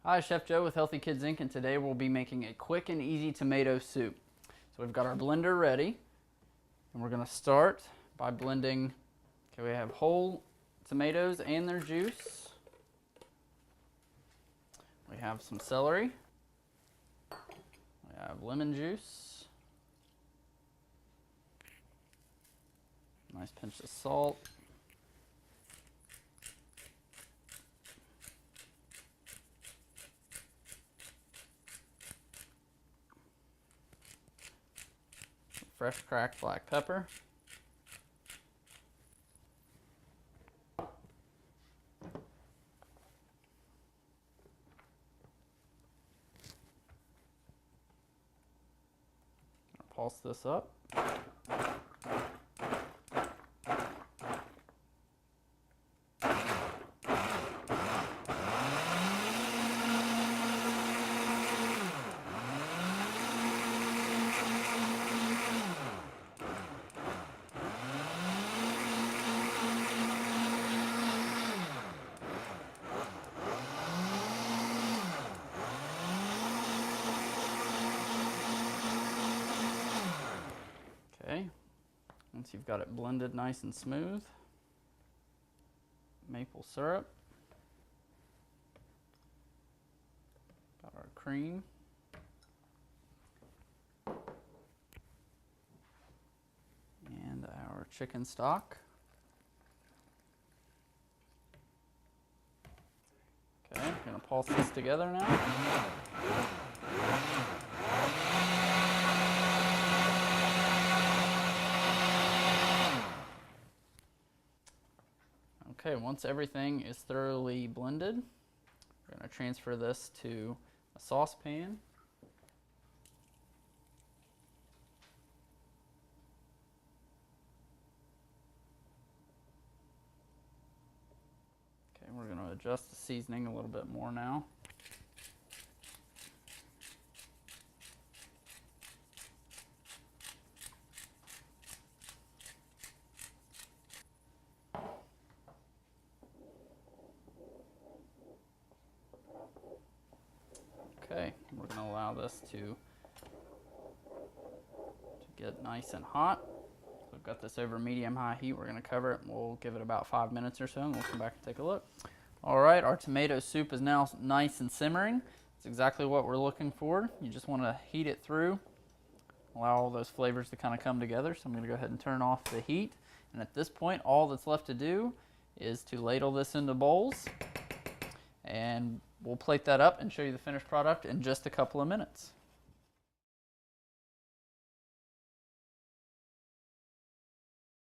Hi, Chef Joe with Healthy Kids Inc. and today we'll be making a quick and easy tomato soup. So we've got our blender ready and we're going to start by blending. Okay, we have whole tomatoes and their juice. We have some celery. We have lemon juice. Nice pinch of salt. Fresh cracked black pepper. Pulse this up. Okay, once you've got it blended nice and smooth, maple syrup, got our cream, and our chicken stock. Okay, I'm going to pulse this together now. Okay, once everything is thoroughly blended, we're going to transfer this to a saucepan. Okay, we're going to adjust the seasoning a little bit more now. Okay, we're going to allow this to get nice and hot. So I've got this over medium-high heat. We're going to cover it. We'll give it about 5 minutes or so, and we'll come back and take a look. All right, our tomato soup is now nice and simmering. It's exactly what we're looking for. You just want to heat it through, allow all those flavors to kind of come together. So I'm going to go ahead and turn off the heat. And at this point, all that's left to do is to ladle this into bowls, and we'll plate that up and show you the finished product in just a couple of minutes.